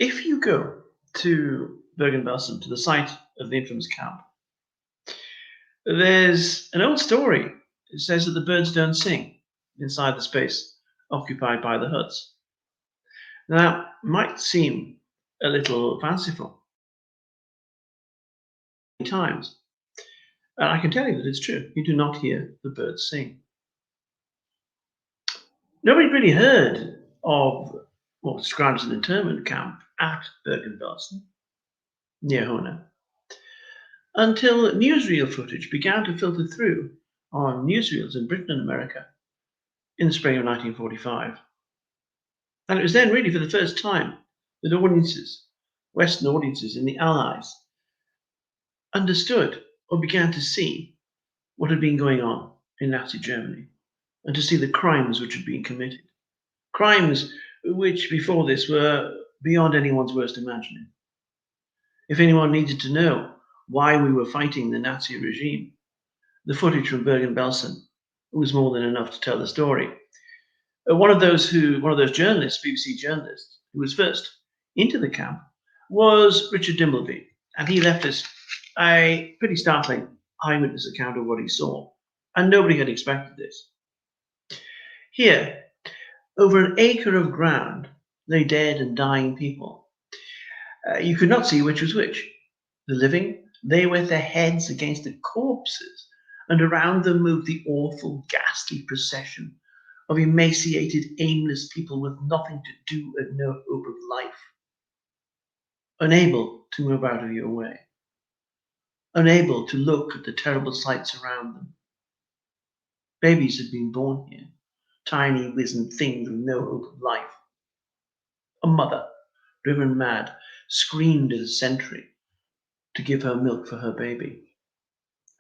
If you go to Bergen-Belsen, to the site of the infamous camp, there's an old story. It says that the birds don't sing inside the space occupied by the huts. Now, that might seem a little fanciful at times, and I can tell you that it's true. You do not hear the birds sing. Nobody really heard of what was described as an internment camp at Bergen-Belsen, near Hona, until newsreel footage began to filter through on newsreels in Britain and America in the spring of 1945. And it was then, really, for the first time, that audiences, Western audiences in the Allies, understood or began to see what had been going on in Nazi Germany and to see the crimes which had been committed. Crimes which, before this, were beyond anyone's worst imagining. If anyone needed to know why we were fighting the Nazi regime, the footage from Bergen-Belsen was more than enough to tell the story. One of those journalists, BBC journalists, who was first into the camp was Richard Dimbleby, and he left us a pretty startling eyewitness account of what he saw, and nobody had expected this. Here, over an acre of ground, lay dead and dying people. You could not see which was which. The living lay with their heads against the corpses, and around them moved the awful, ghastly procession of emaciated, aimless people with nothing to do and no hope of life, unable to move out of your way, unable to look at the terrible sights around them. Babies had been born here, tiny, wizened things with no hope of life. A mother, driven mad, screamed at a sentry to give her milk for her baby.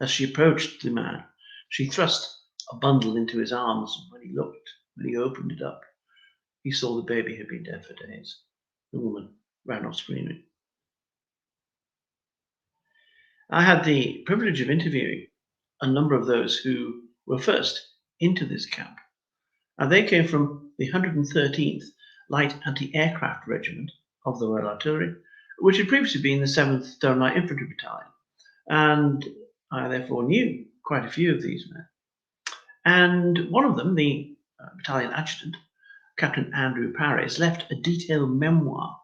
As she approached the man, she thrust a bundle into his arms, and when he opened it up, he saw the baby had been dead for days. The woman ran off screaming. I had the privilege of interviewing a number of those who were first into this camp, and they came from the 113th Light Anti-Aircraft Regiment of the Royal Artillery, which had previously been the 7th Stone Light Infantry Battalion, and I therefore knew quite a few of these men. And one of them, the battalion adjutant, Captain Andrew Paris, left a detailed memoir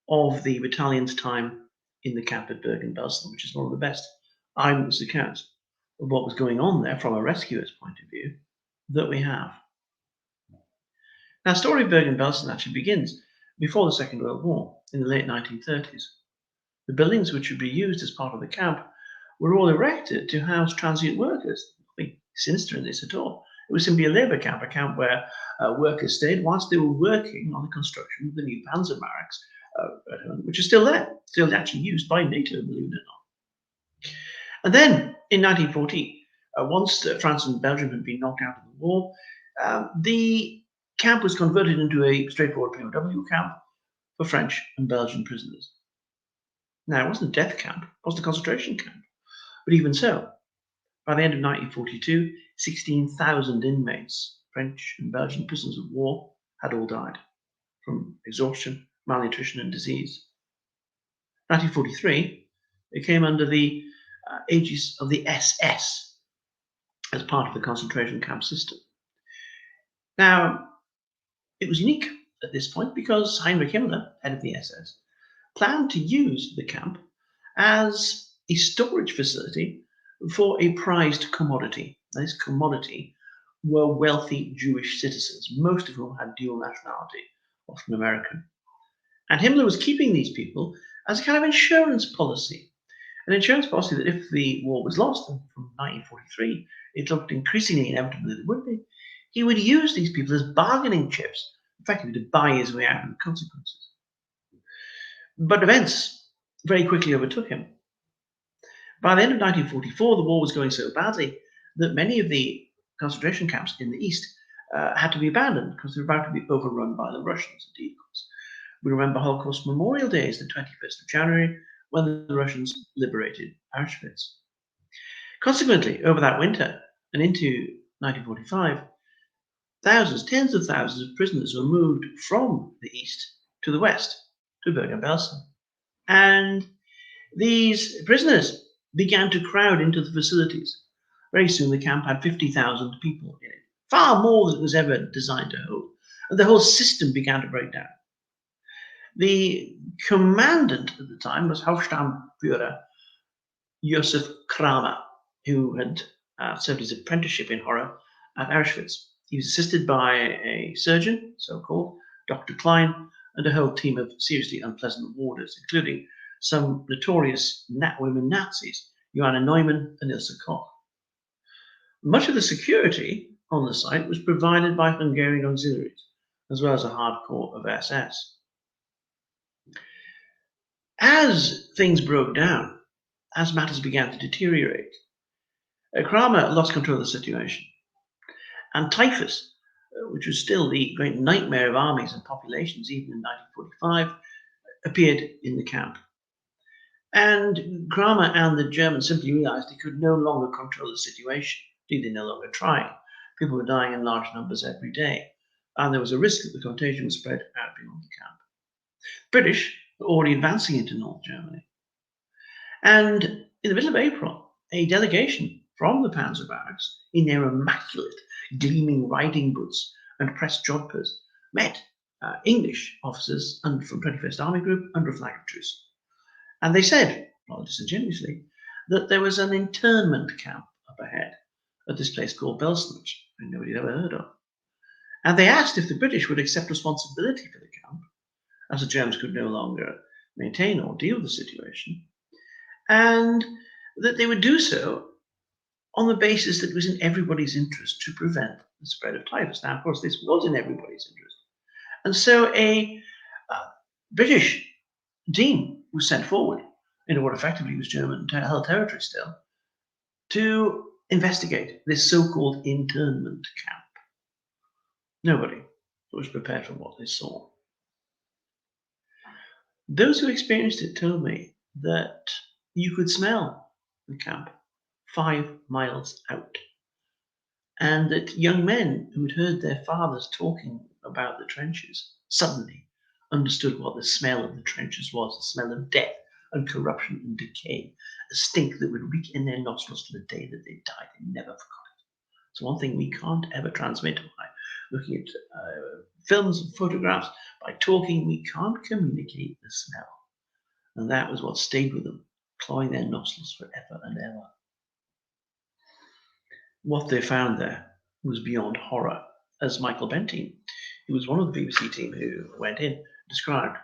of the battalion's time in the camp at Bergen-Belsen, which is one of the best eyewitness accounts of what was going on there from a rescuer's point of view that we have. Now, the story of Bergen-Belsen actually begins before the Second World War, in the late 1930s. The buildings which would be used as part of the camp were all erected to house transient workers. Nothing sinister in this at all. It was simply a labour camp, a camp where workers stayed whilst they were working on the construction of the new Panzer barracks, which are still there, still actually used by NATO, believe it or not. And then, in 1940, once France and Belgium had been knocked out of the war, the camp was converted into a straightforward POW camp for French and Belgian prisoners. Now, it wasn't a death camp, it was a concentration camp. But even so, by the end of 1942, 16,000 inmates, French and Belgian prisoners of war, had all died from exhaustion, malnutrition, and disease. 1943, it came under the aegis of the SS as part of the concentration camp system. Now, it was unique at this point because Heinrich Himmler, head of the SS, planned to use the camp as a storage facility for a prized commodity. This commodity were wealthy Jewish citizens, most of whom had dual nationality, often American. And Himmler was keeping these people as a kind of insurance policy. An insurance policy that if the war was lost, and from 1943 it looked increasingly inevitable that it would be, he would use these people as bargaining chips, effectively to buy his way out of the consequences. But events very quickly overtook him. By the end of 1944, the war was going so badly that many of the concentration camps in the east had to be abandoned because they were about to be overrun by the Russians. Indeed, of course. We remember Holocaust Memorial Days, the 21st of January, when the Russians liberated Auschwitz. Consequently, over that winter and into 1945, thousands, tens of thousands of prisoners were moved from the east to the west, to Bergen-Belsen. And these prisoners began to crowd into the facilities. Very soon the camp had 50,000 people in it, far more than it was ever designed to hold. And the whole system began to break down. The commandant at the time was Hauptsturmführer Josef Kramer, who had served his apprenticeship in horror at Auschwitz. He was assisted by a surgeon, so-called, Dr. Klein, and a whole team of seriously unpleasant warders, including some notorious women Nazis, Johanna Neumann and Ilse Koch. Much of the security on the site was provided by Hungarian auxiliaries, as well as a hardcore of SS. As things broke down, as matters began to deteriorate, Kramer lost control of the situation. And typhus, which was still the great nightmare of armies and populations even in 1945, appeared in the camp. And Kramer and the Germans simply realized they could no longer control the situation. Indeed, they no longer tried. People were dying in large numbers every day, and there was a risk that the contagion would spread out beyond the camp. British were already advancing into North Germany. And in the middle of April, a delegation from the Panzer barracks, in their immaculate, gleaming riding boots and pressed jodhpurs, met English officers from 21st Army Group under a flag of truce. And they said, rather disingenuously, that there was an internment camp up ahead at this place called Belsen, which nobody had ever heard of. And they asked if the British would accept responsibility for the camp, as the Germans could no longer maintain or deal with the situation, and that they would do so on the basis that it was in everybody's interest to prevent the spread of typhus. Now, of course, this was in everybody's interest. And so a British team was sent forward into what effectively was German held territory still to investigate this so-called internment camp. Nobody was prepared for what they saw. Those who experienced it told me that you could smell the camp 5 miles out, and that young men who had heard their fathers talking about the trenches suddenly understood what the smell of the trenches was, the smell of death and corruption and decay, a stink that would reek in their nostrils to the day that they died. They never forgot it. It's one thing we can't ever transmit by looking at films and photographs. By talking, we can't communicate the smell. And that was what stayed with them, clawing their nostrils forever and ever. What they found there was beyond horror, as Michael Benteen, who was one of the BBC team who went in, described.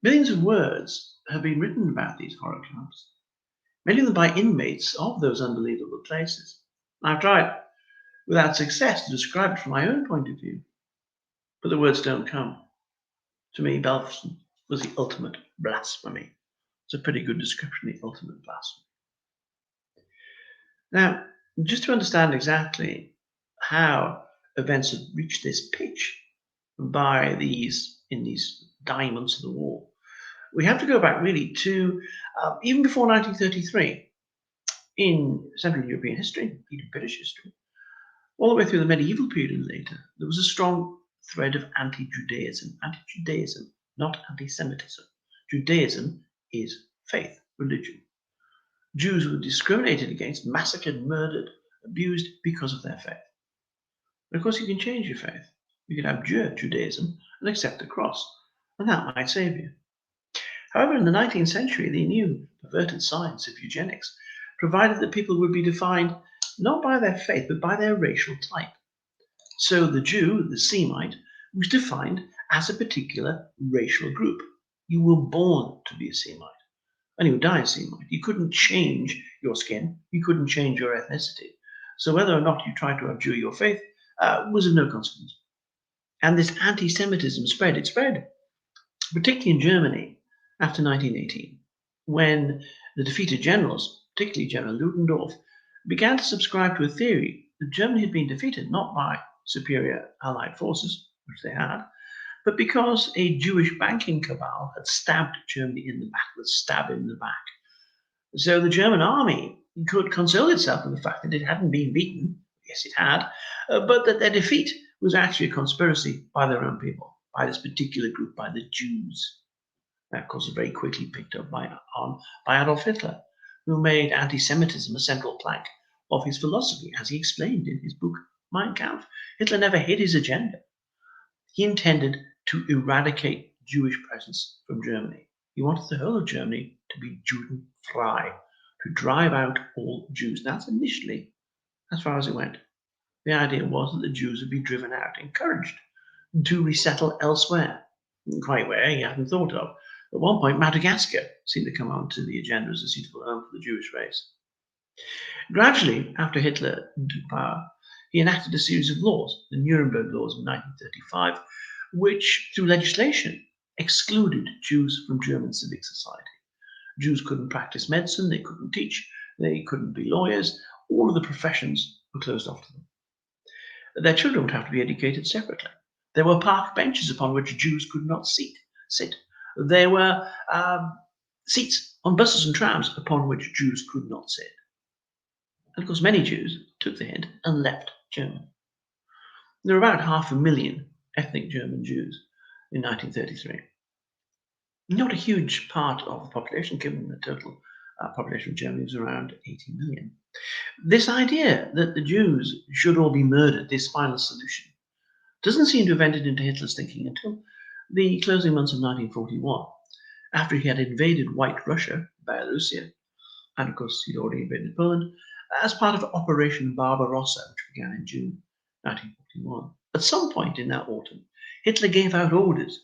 Millions of words have been written about these horror camps, many of them by inmates of those unbelievable places. I've tried, without success, to describe it from my own point of view, but the words don't come. To me, Belsen was the ultimate blasphemy. It's a pretty good description, the ultimate blasphemy. Now, just to understand exactly how events had reached this pitch in these dying months of the war, we have to go back really to even before 1933 in Central European history, even British history, all the way through the medieval period and later. There was a strong thread of anti-Judaism, not anti-Semitism. Judaism is faith, religion. Jews were discriminated against, massacred, murdered, abused because of their faith. But of course, you can change your faith. You can abjure Judaism and accept the cross, and that might save you. However, in the 19th century, the new perverted science of eugenics provided that people would be defined not by their faith, but by their racial type. So the Jew, the Semite, was defined as a particular racial group. You were born to be a Semite, and you would die a Semite. You couldn't change your skin. You couldn't change your ethnicity. So whether or not you tried to abjure your faith was of no consequence. And this anti-Semitism spread. It spread, particularly in Germany, after 1918, when the defeated generals, particularly General Ludendorff, began to subscribe to a theory that Germany had been defeated not by superior Allied forces, which they had, but because a Jewish banking cabal had stabbed Germany in the back, So the German army could console itself with the fact that it hadn't been beaten, yes it had, but that their defeat was actually a conspiracy by their own people. by this particular group, by the Jews. That, of course, was very quickly picked up by Adolf Hitler, who made anti-Semitism a central plank of his philosophy, as he explained in his book Mein Kampf. Hitler never hid his agenda. He intended to eradicate Jewish presence from Germany. He wanted the whole of Germany to be Judenfrei, to drive out all Jews. That's initially as far as it went. The idea was that the Jews would be driven out, encouraged to resettle elsewhere, quite where he hadn't thought of. At one point, Madagascar seemed to come onto the agenda as a suitable home for the Jewish race. Gradually, after Hitler took power, he enacted a series of laws, the Nuremberg Laws of 1935, which, through legislation, excluded Jews from German civic society. Jews couldn't practice medicine, they couldn't teach, they couldn't be lawyers. All of the professions were closed off to them. Their children would have to be educated separately. There were park benches upon which Jews could not sit. There were seats on buses and trams upon which Jews could not sit. And of course, many Jews took the hint and left Germany. There were about 500,000 ethnic German Jews in 1933. Not a huge part of the population, given the total population of Germany was around 80 million. This idea that the Jews should all be murdered, this final solution, doesn't seem to have entered into Hitler's thinking until the closing months of 1941, after he had invaded White Russia, Belarusia, and of course he'd already invaded Poland, as part of Operation Barbarossa, which began in June 1941. At some point in that autumn, Hitler gave out orders,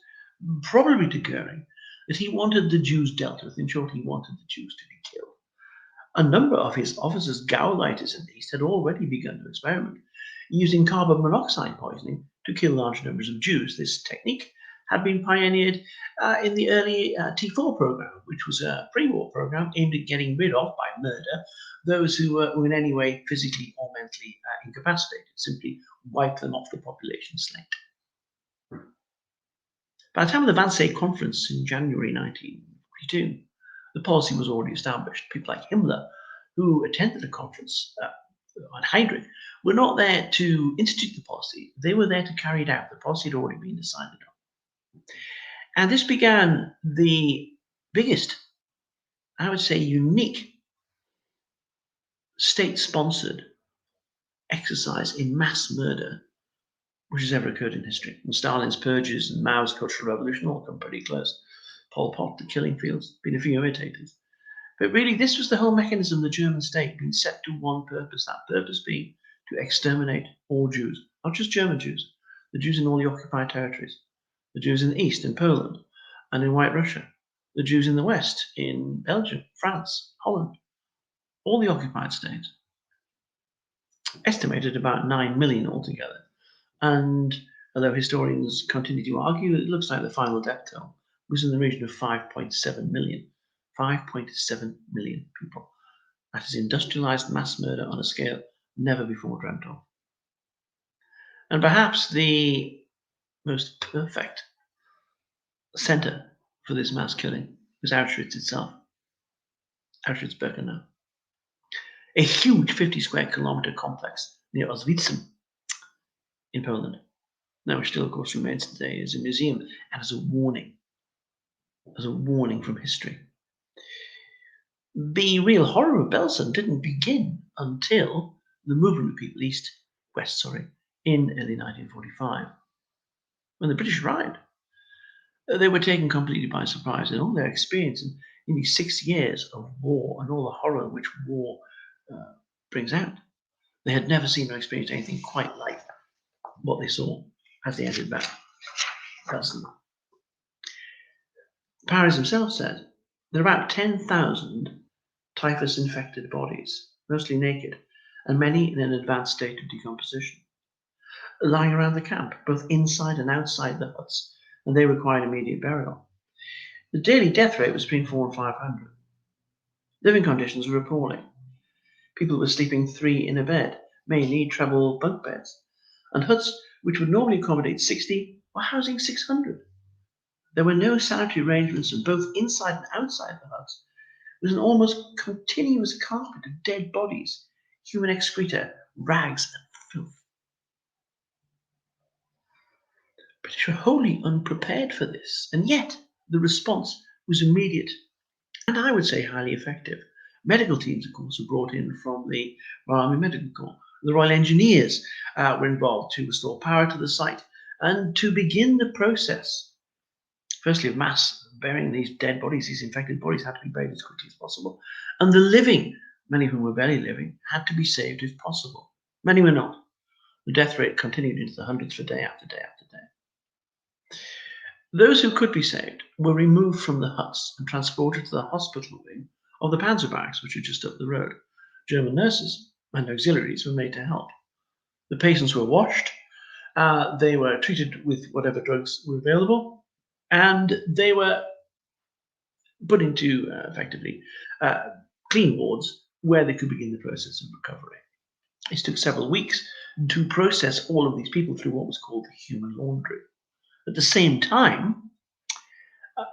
probably to Goering, that he wanted the Jews dealt with. In short, he wanted the Jews to be killed. A number of his officers, Gauleiters at least, had already begun to experiment, using carbon monoxide poisoning to kill large numbers of Jews. This technique had been pioneered in the early T4 program, which was a pre-war program aimed at getting rid of, by murder, those who were in any way physically or mentally incapacitated, simply wipe them off the population slate. By the time of the Wannsee Conference in January 1942, the policy was already established. People like Himmler, who attended the conference on Heydrich, were not there to institute the policy. They were there to carry it out. The policy had already been decided on. And this began the biggest, I would say unique, state-sponsored exercise in mass murder which has ever occurred in history. And Stalin's purges and Mao's Cultural Revolution all come pretty close. Pol Pot, the killing fields, been a few imitators. But really, this was the whole mechanism of the German state being set to one purpose, that purpose being to exterminate all Jews, not just German Jews, the Jews in all the occupied territories, the Jews in the east, in Poland, and in White Russia, the Jews in the west, in Belgium, France, Holland, all the occupied states. Estimated about 9 million altogether. And although historians continue to argue, it looks like the final death toll was in the region of 5.7 million. 5.7 million people. That is industrialized mass murder on a scale never before dreamt of. And perhaps the most perfect center for this mass killing was Auschwitz itself. Auschwitz-Birkenau. A huge 50 square kilometer complex near Auschwitz in Poland. Now, which still, of course, remains today as a museum and as a warning from history. The real horror of Belsen didn't begin until the movement of people in early 1945, when the British arrived. They were taken completely by surprise, and all their experience in nearly 6 years of war and all the horror which war brings out, they had never seen or experienced anything quite like what they saw as they entered Belsen. Paris himself said there are about 10,000 typhus-infected bodies, mostly naked, and many in an advanced state of decomposition, lying around the camp, both inside and outside the huts, and they required immediate burial. The daily death rate was between 400 and 500. Living conditions were appalling. People were sleeping 3 in a bed, mainly treble bunk beds, and huts which would normally accommodate 60 were housing 600. There were no sanitary arrangements, and both inside and outside the huts was an almost continuous carpet of dead bodies, human excreta, rags, and filth. British were wholly unprepared for this, and yet the response was immediate and I would say highly effective. Medical teams, of course, were brought in from the Royal Army Medical Corps. The Royal Engineers were involved to restore power to the site and to begin the process, firstly, of mass burying these dead bodies. These infected bodies had to be buried as quickly as possible. And the living, many of whom were barely living, had to be saved if possible. Many were not. The death rate continued into the hundreds for day after day after day. Those who could be saved were removed from the huts and transported to the hospital wing of the Panzer barracks, which were just up the road. German nurses and auxiliaries were made to help. The patients were washed, they were treated with whatever drugs were available, and they were put into effectively clean wards where they could begin the process of recovery. It took several weeks to process all of these people through what was called the human laundry. At the same time,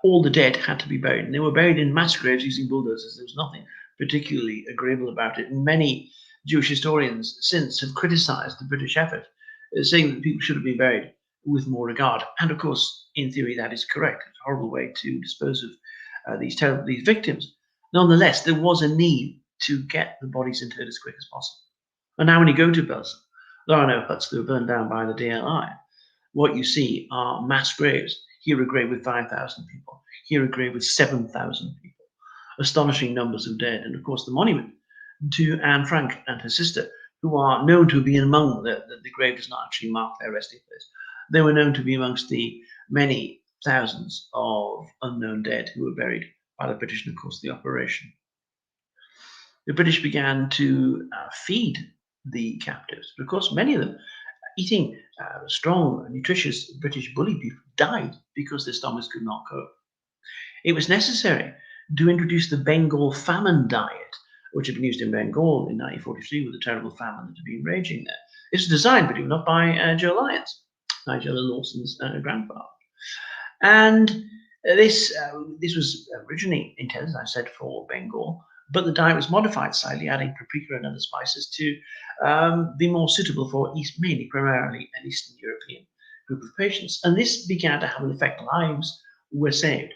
all the dead had to be buried, and they were buried in mass graves using bulldozers. There was nothing particularly agreeable about it, and many Jewish historians since have criticized the British effort, saying that people should have been buried with more regard. And of course, in theory, that is correct. It's a horrible way to dispose of these victims. Nonetheless, there was a need to get the bodies interred as quick as possible. And now when you go to Belsen, there are no huts that were burned down by the DLI. What you see are mass graves. Here a grave with 5,000 people. Here a grave with 7,000 people. Astonishing numbers of dead. And of course, the monument to Anne Frank and her sister, who are known to be among the grave does not actually mark their resting place. They were known to be amongst the many thousands of unknown dead who were buried by the British and, of course, the operation. The British began to feed the captives, but of course, many of them eating strong, nutritious British bully beef died because their stomachs could not cope. It was necessary to introduce the Bengal famine diet, which had been used in Bengal in 1943 with the terrible famine that had been raging there. It was designed, believe it or not, by Joe Lyons, Nigella Lawson's grandfather. And this was originally intended, as I said, for Bengal, but the diet was modified slightly, adding paprika and other spices to be more suitable for primarily an Eastern European group of patients. And this began to have an effect. Lives were saved.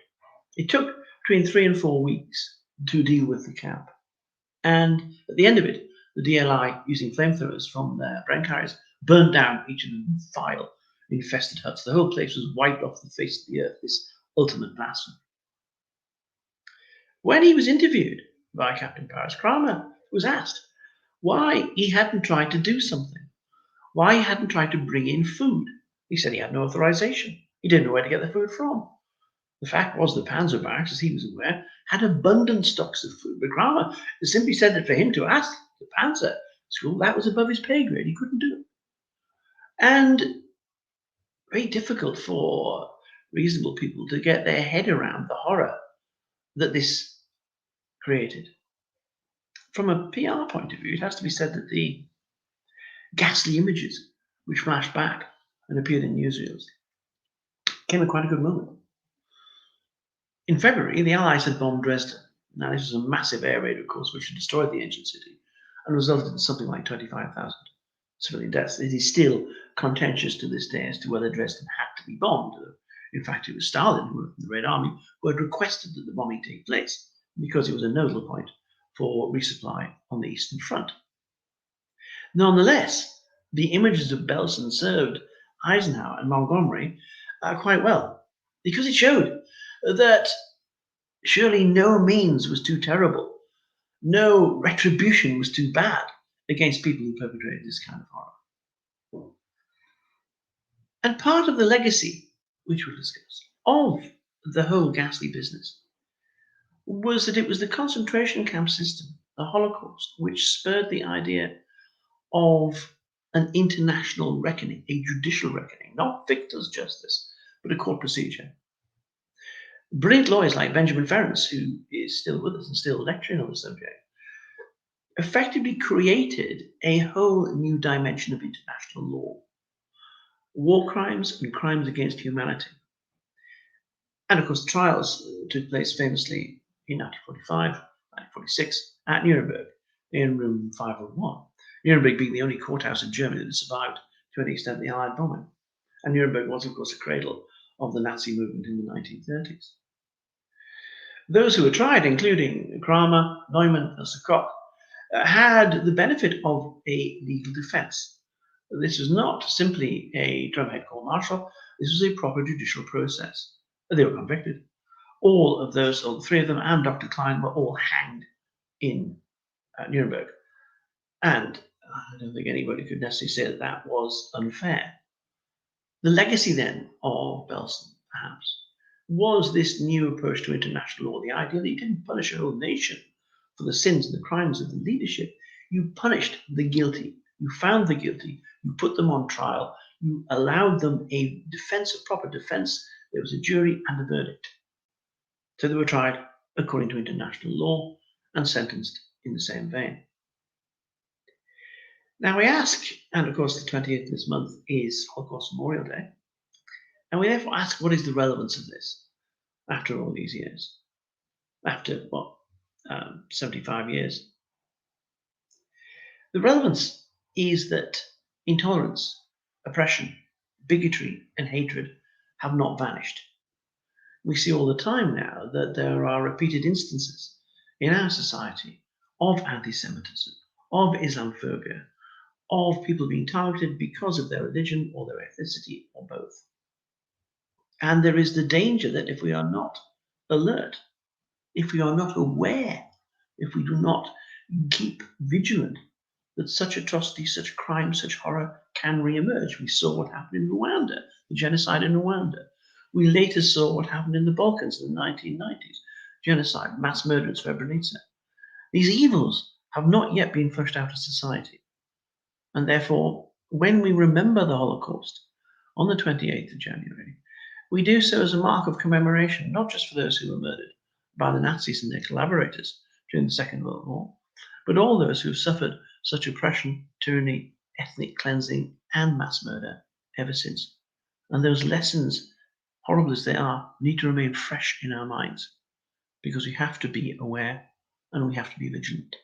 It took between 3 and 4 weeks to deal with the camp. And at the end of it, the DLI, using flamethrowers from their Bren carriers, burned down each of the vile, infested huts. The whole place was wiped off the face of the earth, this ultimate blasphemy. When he was interviewed by Captain Paris, Kramer was asked why he hadn't tried to do something, why he hadn't tried to bring in food. He said he had no authorization. He didn't know where to get the food from. The fact was the Panzer barracks, as he was aware, had abundant stocks of food, but Kramer simply said that for him to ask the Panzer school, that was above his pay grade. He couldn't do it. And very difficult for reasonable people to get their head around the horror that this created. From a PR point of view, it has to be said that the ghastly images which flashed back and appeared in newsreels came at quite a good moment. In February, the Allies had bombed Dresden. Now, this was a massive air raid, of course, which had destroyed the ancient city and resulted in something like 25,000 civilian deaths. It is still contentious to this day as to whether Dresden had to be bombed. In fact, it was Stalin, the Red Army, who had requested that the bombing take place because it was a nodal point for resupply on the Eastern Front. Nonetheless, the images of Belsen served Eisenhower and Montgomery quite well because it showed that surely no means was too terrible, no retribution was too bad against people who perpetrated this kind of horror. And part of the legacy, which we'll discuss, of the whole ghastly business was that it was the concentration camp system, the Holocaust, which spurred the idea of an international reckoning, a judicial reckoning, not victor's justice, but a court procedure. Brilliant lawyers like Benjamin Ferencz, who is still with us and still lecturing on the subject, effectively created a whole new dimension of international law. War crimes and crimes against humanity. And of course, trials took place famously in 1945, 1946 at Nuremberg in room 501. Nuremberg being the only courthouse in Germany that survived to any extent the Allied bombing. And Nuremberg was, of course, a cradle of the Nazi movement in the 1930s. Those who were tried, including Kramer, Neumann, and Koch, had the benefit of a legal defense. This was not simply a drumhead court-martial, this was a proper judicial process. They were convicted. All of those, or the three of them, and Dr. Klein were all hanged in Nuremberg. And I don't think anybody could necessarily say that that was unfair. The legacy then of Belsen, perhaps, was this new approach to international law, the idea that you didn't punish a whole nation for the sins and the crimes of the leadership. You punished the guilty. You found the guilty. You put them on trial. You allowed them a defense, a proper defense. There was a jury and a verdict. So they were tried according to international law and sentenced in the same vein. Now we ask, and of course the 28th of this month is Holocaust Memorial Day, and we therefore ask, what is the relevance of this after all these years? After, 75 years? The relevance is that intolerance, oppression, bigotry, and hatred have not vanished. We see all the time now that there are repeated instances in our society of anti-Semitism, of Islamophobia, of people being targeted because of their religion or their ethnicity or both. And there is the danger that if we are not alert, if we are not aware, if we do not keep vigilant, that such atrocity, such crime, such horror can re-emerge. We saw what happened in Rwanda, the genocide in Rwanda. We later saw what happened in the Balkans in the 1990s, genocide, mass murder in Srebrenica. These evils have not yet been flushed out of society. And therefore, when we remember the Holocaust on the 28th of January, we do so as a mark of commemoration, not just for those who were murdered by the Nazis and their collaborators during the Second World War, but all those who have suffered such oppression, tyranny, ethnic cleansing, and mass murder ever since. And those lessons, horrible as they are, need to remain fresh in our minds, because we have to be aware and we have to be vigilant.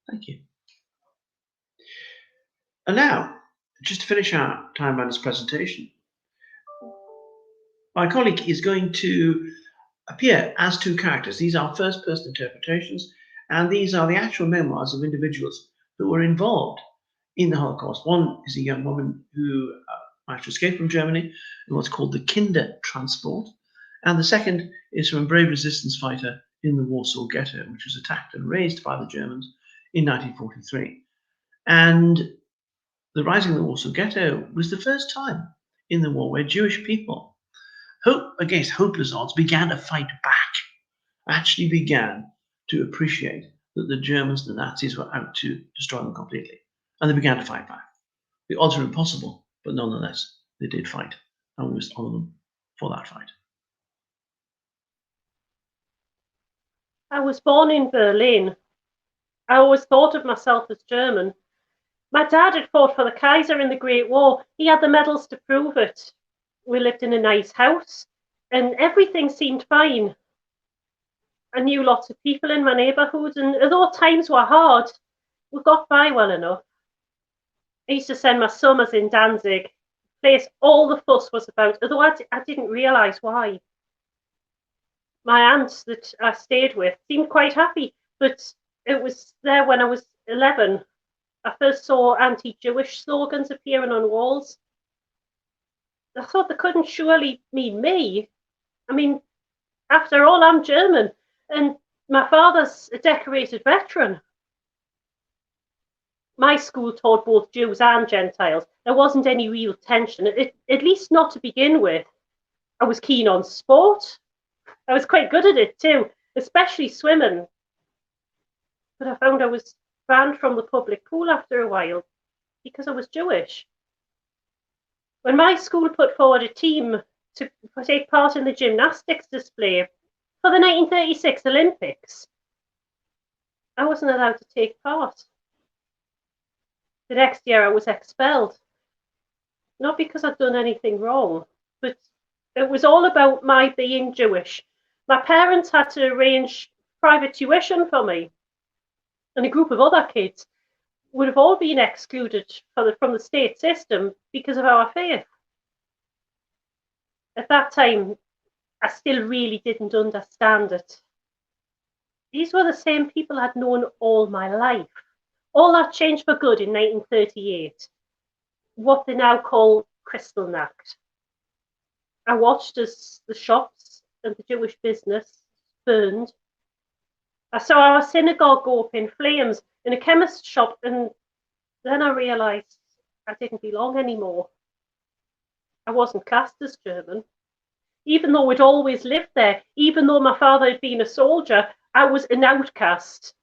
Thank you. And now, just to finish our Time Bandits presentation, my colleague is going to appear as two characters. These are first-person interpretations, and these are the actual memoirs of individuals who were involved in the Holocaust. One is a young woman who managed to escape from Germany in what's called the Kinder Transport, and the second is from a brave resistance fighter in the Warsaw Ghetto, which was attacked and razed by the Germans in 1943. And the rising of the Warsaw Ghetto was the first time in the war where Jewish people, against hopeless odds, began to fight back, actually began to appreciate that the Germans, the Nazis, were out to destroy them completely. And they began to fight back. The odds were impossible, but nonetheless, they did fight. And we must honor them for that fight. I was born in Berlin. I always thought of myself as German. My dad had fought for the Kaiser in the Great War. He had the medals to prove it. We lived in a nice house, and everything seemed fine. I knew lots of people in my neighbourhood, and although times were hard, we got by well enough. I used to spend my summers in Danzig, a place all the fuss was about, although I didn't realise why. My aunt that I stayed with seemed quite happy, but it was there when I was 11. I first saw anti-Jewish slogans appearing on walls. I thought they couldn't surely mean me. I mean, after all, I'm German, and my father's a decorated veteran. My school taught both Jews and Gentiles. There wasn't any real tension, at least not to begin with. I was keen on sport. I was quite good at it too, especially swimming. But I found I was banned from the public pool after a while because I was Jewish. When my school put forward a team to take part in the gymnastics display for the 1936 Olympics, I wasn't allowed to take part. The next year I was expelled. Not because I'd done anything wrong, but it was all about my being Jewish. My parents had to arrange private tuition for me, and a group of other kids would have all been excluded from the state system because of our faith. At that time, I still really didn't understand it. These were the same people I'd known all my life. All that changed for good in 1938, what they now call Kristallnacht. I watched as the shops and the Jewish business burned. I saw our synagogue go up in flames in a chemist shop, and then I realised I didn't belong anymore. I wasn't classed as German. Even though we'd always lived there, even though my father had been a soldier, I was an outcast,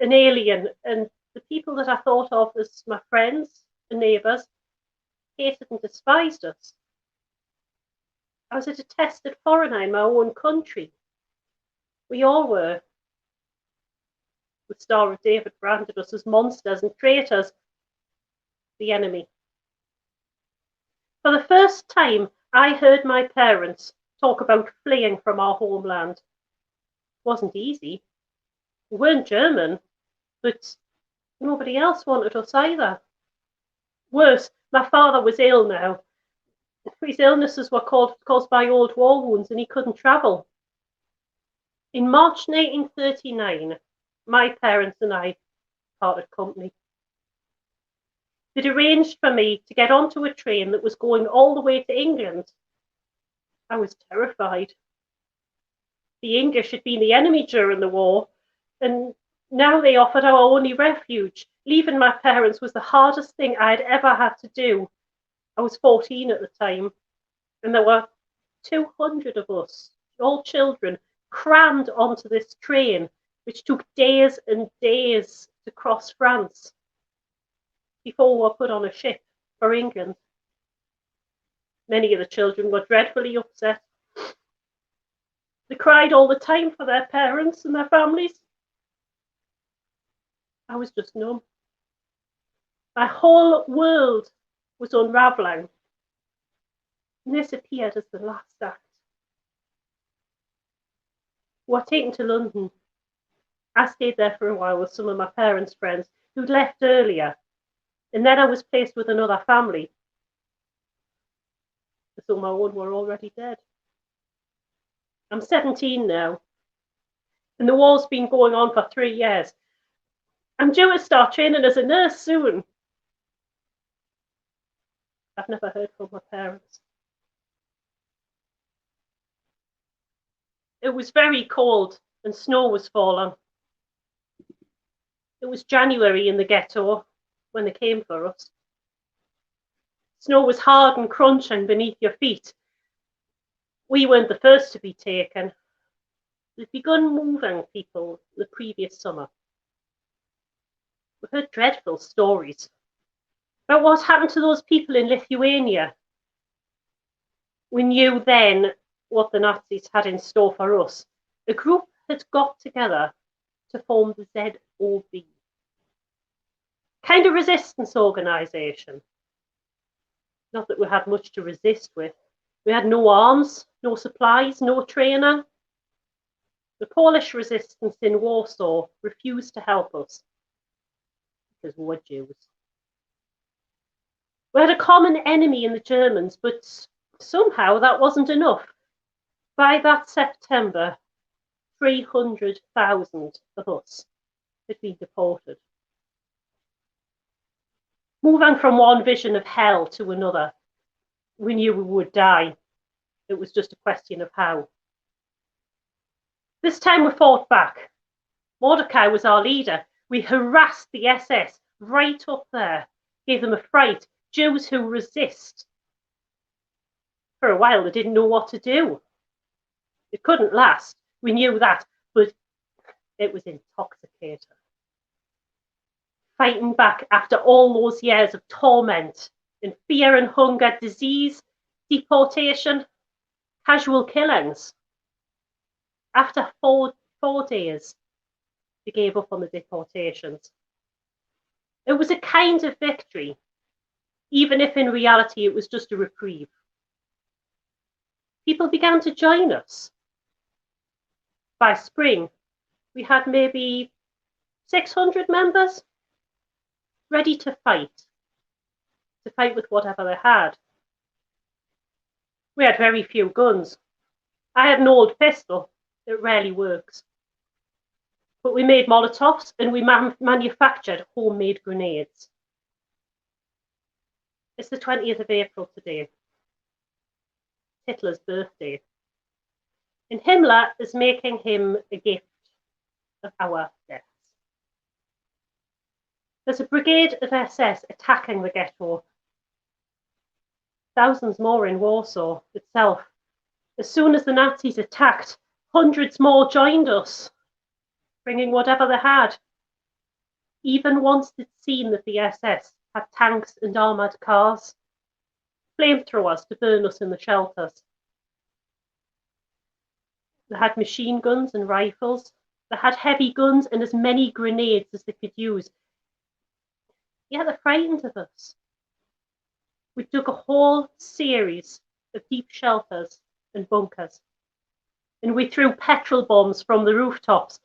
an alien, and the people that I thought of as my friends and neighbours hated and despised us. I was a detested foreigner in my own country. We all were. The Star of David branded us as monsters and traitors, the enemy. For the first time, I heard my parents talk about fleeing from our homeland. It wasn't easy. We weren't German, but nobody else wanted us either. Worse, my father was ill now. His illnesses were caused by old war wounds, and he couldn't travel. In March 1939, my parents and I parted company. They'd arranged for me to get onto a train that was going all the way to England. I was terrified. The English had been the enemy during the war, and now they offered our only refuge. Leaving my parents was the hardest thing I had ever had to do. I was 14 at the time, and there were 200 of us, all children, crammed onto this train, which took days and days to cross France before we were put on a ship for England. Many of the children were dreadfully upset. They cried all the time for their parents and their families. I was just numb. My whole world was unravelling. And this appeared as the last act. We were taken to London. I stayed there for a while with some of my parents' friends who'd left earlier, and then I was placed with another family. So my own were already dead. I'm 17 now, and the war's been going on for 3 years. I'm due to start training as a nurse soon. I've never heard from my parents. It was very cold and snow was falling. It was January in the ghetto when they came for us. Snow was hard and crunching beneath your feet. We weren't the first to be taken. They'd begun moving people the previous summer. We heard dreadful stories about what happened to those people in Lithuania. We knew then what the Nazis had in store for us. A group had got together to form the ZOB, kind of resistance organisation. Not that we had much to resist with. We had no arms, no supplies, no training. The Polish resistance in Warsaw refused to help us because we were Jews. We had a common enemy in the Germans, but somehow that wasn't enough. By that September, 300,000 of us had been deported. Moving from one vision of hell to another, we knew we would die. It was just a question of how. This time we fought back. Mordecai was our leader. We harassed the SS right up there, gave them a fright. Jews who resist. For a while, they didn't know what to do. It couldn't last. We knew that, but it was intoxicating. Fighting back after all those years of torment and fear and hunger, disease, deportation, casual killings. After four days, they gave up on the deportations. It was a kind of victory, even if in reality it was just a reprieve. People began to join us. By spring, we had maybe 600 members ready to fight with whatever they had. We had very few guns. I had an old pistol that rarely works. But we made Molotovs and we manufactured homemade grenades. It's the 20th of April today, Hitler's birthday. And Himmler is making him a gift of our deaths. There's a brigade of SS attacking the ghetto. Thousands more in Warsaw itself. As soon as the Nazis attacked, hundreds more joined us, bringing whatever they had. Even once they'd seen that the SS had tanks and armoured cars, flamethrowers to burn us in the shelters. They had machine guns and rifles. They had heavy guns and as many grenades as they could use. Yet they're frightened of us. We dug a whole series of deep shelters and bunkers. And we threw petrol bombs from the rooftops.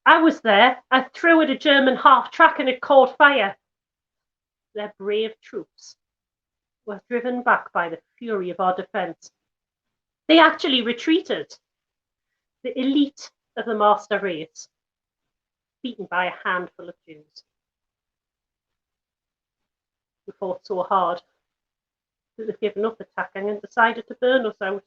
I was there. I threw at a German half-track and it caught fire. Their brave troops were driven back by the fury of our defence. They actually retreated. The elite of the master race, beaten by a handful of Jews. We fought so hard that they've given up attacking and decided to burn us out.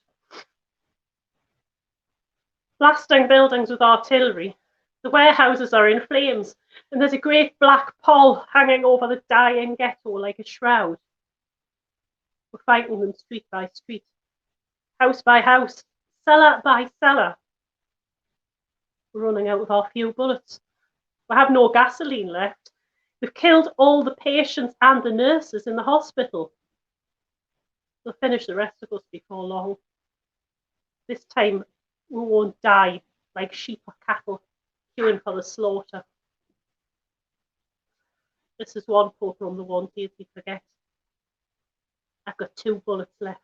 Blasting buildings with artillery, the warehouses are in flames, and there's a great black pall hanging over the dying ghetto like a shroud. We're fighting them street by street, house by house, cellar by cellar. We're running out of our few bullets. We have no gasoline left. We've killed all the patients and the nurses in the hospital. They'll finish the rest of us before long. This time we won't die like sheep or cattle queuing for the slaughter. This is one pogrom the one to forget. I've got 2 bullets left.